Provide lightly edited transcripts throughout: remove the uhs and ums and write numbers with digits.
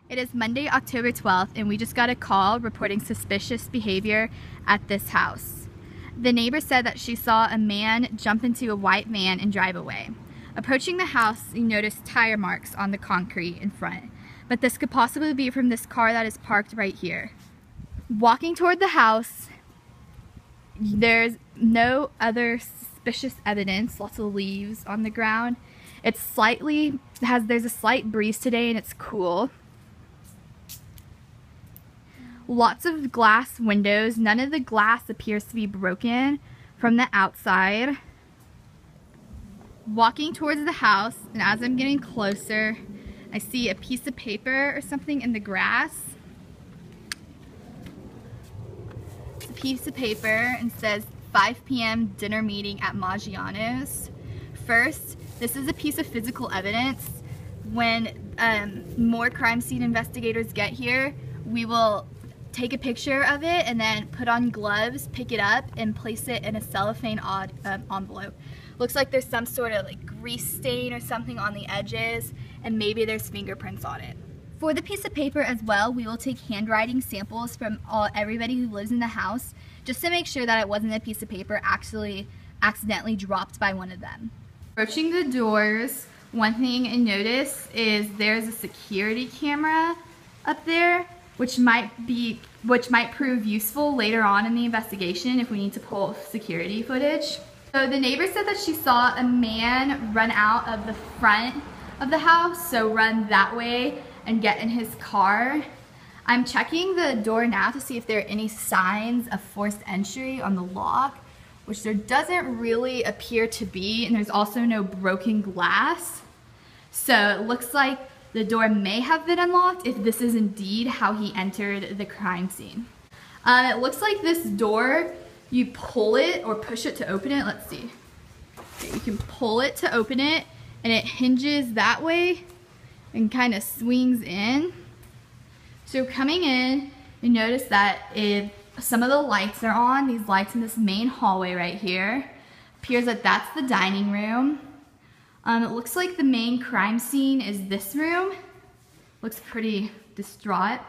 It is Monday, October 12th, and we just got a call reporting suspicious behavior at this house. The neighbor said that she saw a man jump into a white van and drive away. Approaching the house, you notice tire marks on the concrete in front, but this could possibly be from this car that is parked right here. Walking toward the house, there's no other suspicious evidence, lots of leaves on the ground. There's a slight breeze today and it's cool. Lots of glass windows. None of the glass appears to be broken from the outside. Walking towards the house, and as I'm getting closer, I see a piece of paper or something in the grass. It's a piece of paper and says 5 p.m. dinner meeting at Maggiano's. First, this is a piece of physical evidence. When more crime scene investigators get here, we will take a picture of it and then put on gloves, pick it up, and place it in a cellophane envelope. Looks like there's some sort of like grease stain or something on the edges, and maybe there's fingerprints on it. For the piece of paper as well, we will take handwriting samples from everybody who lives in the house, just to make sure that it wasn't a piece of paper actually accidentally dropped by one of them. Approaching the doors, one thing I noticed is there's a security camera up there, which might prove useful later on in the investigation if we need to pull security footage. So the neighbor said that she saw a man run out of the front of the house, so run that way and get in his car. I'm checking the door now to see if there are any signs of forced entry on the lock, which there doesn't really appear to be, and there's also no broken glass. So it looks like the door may have been unlocked if this is indeed how he entered the crime scene. It looks like this door, you pull it or push it to open it. Let's see. Okay, you can pull it to open it, and it hinges that way and kind of swings in. So coming in, you notice that some of the lights are on. These lights in this main hallway right here. Appears that that's the dining room. It looks like the main crime scene is this room. Looks pretty distraught.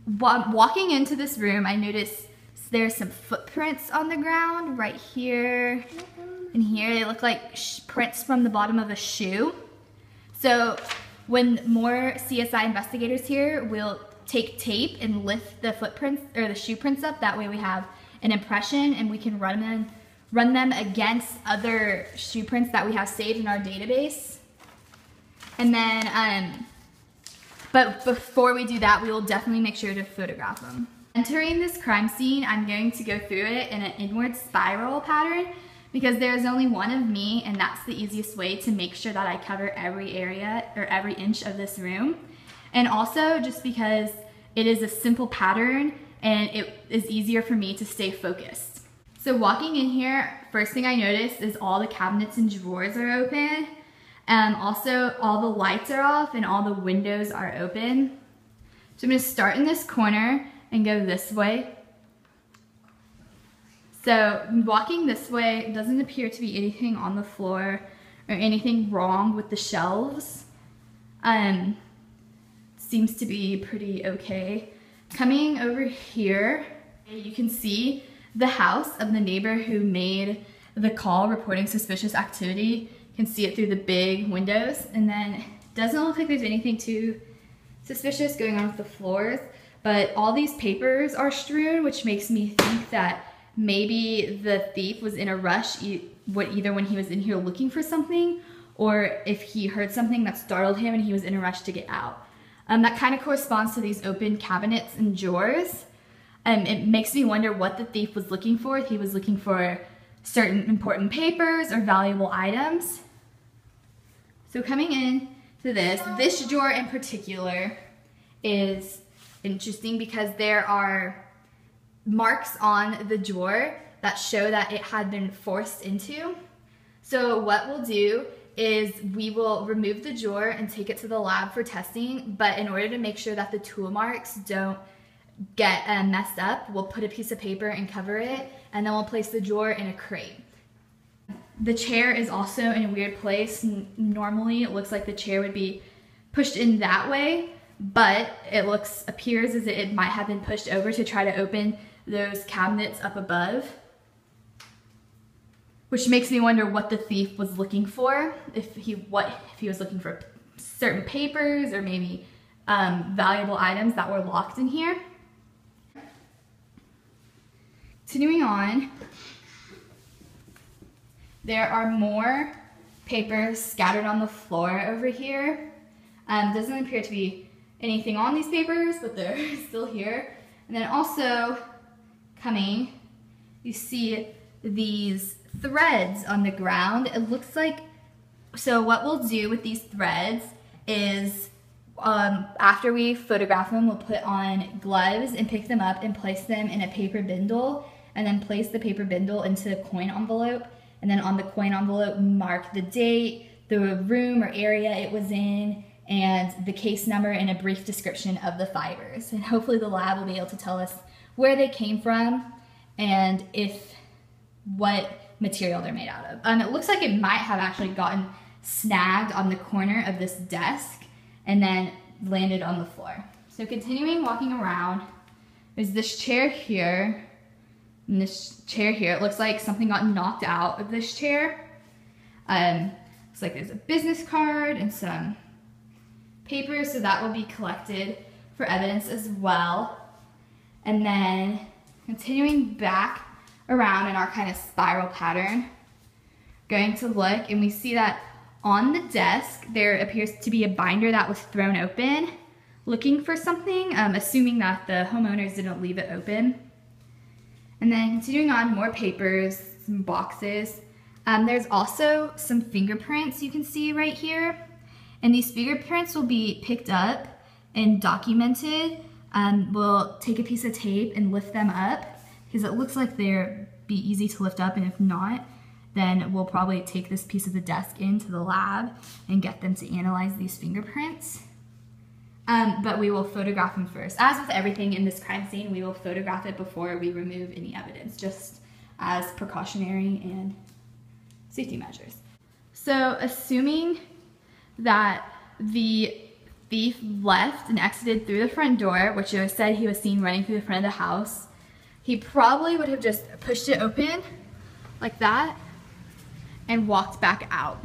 Walking into this room, I noticed there's some footprints on the ground right here and here. They look like prints from the bottom of a shoe. So when more CSI investigators here, we'll take tape and lift the footprints or the shoe prints up. That way we have an impression and we can run them against other shoe prints that we have saved in our database. And then, but before we do that, we will definitely make sure to photograph them. Entering this crime scene, I'm going to go through it in an inward spiral pattern because there's only one of me, and that's the easiest way to make sure that I cover every area or every inch of this room. And also just because it is a simple pattern and it is easier for me to stay focused. So walking in here, first thing I noticed is all the cabinets and drawers are open. Also, all the lights are off and all the windows are open. So I'm gonna start in this corner and go this way. So walking this way, it doesn't appear to be anything on the floor or anything wrong with the shelves. Seems to be pretty okay. Coming over here, you can see the house of the neighbor who made the call reporting suspicious activity. You can see it through the big windows, and then it doesn't look like there's anything too suspicious going on with the floors, but all these papers are strewn, which makes me think that maybe the thief was in a rush, either when he was in here looking for something, or if he heard something that startled him and he was in a rush to get out. That kind of corresponds to these open cabinets and drawers. It makes me wonder what the thief was looking for. If he was looking for certain important papers or valuable items. So coming in to this drawer in particular is interesting because there are marks on the drawer that show that it had been forced into. So what we'll do is we will remove the drawer and take it to the lab for testing, but in order to make sure that the tool marks don't get messed up, we'll put a piece of paper and cover it, and then we'll place the drawer in a crate. The chair is also in a weird place. Normally it looks like the chair would be pushed in that way, but it appears as if it might have been pushed over to try to open those cabinets up above, which makes me wonder what the thief was looking for. If he was looking for certain papers or maybe valuable items that were locked in here. Continuing on, there are more papers scattered on the floor over here. Doesn't appear to be anything on these papers, but they're still here. And then also coming, you see these threads on the ground. It looks like, so what we'll do with these threads is after we photograph them, we'll put on gloves and pick them up and place them in a paper bindle, and then place the paper bindle into a coin envelope, and then on the coin envelope mark the date, the room or area it was in, and the case number and a brief description of the fibers. And hopefully the lab will be able to tell us where they came from and what material they're made out of. It looks like it might have actually gotten snagged on the corner of this desk and then landed on the floor. So continuing walking around, there's this chair here and this chair here. It looks like something got knocked out of this chair. Looks like there's a business card and some papers, so that will be collected for evidence as well. And then continuing back around in our kind of spiral pattern, going to look, and we see that on the desk there appears to be a binder that was thrown open, looking for something, assuming that the homeowners didn't leave it open. And then continuing on, more papers, some boxes. There's also some fingerprints you can see right here. And these fingerprints will be picked up and documented. We'll take a piece of tape and lift them up because it looks like they're be easy to lift up, and if not, then we'll probably take this piece of the desk into the lab and get them to analyze these fingerprints. But we will photograph them first. As with everything in this crime scene, we will photograph it before we remove any evidence, just as precautionary and safety measures. So assuming that the thief left and exited through the front door, which I said he was seen running through the front of the house, he probably would have just pushed it open like that and walked back out.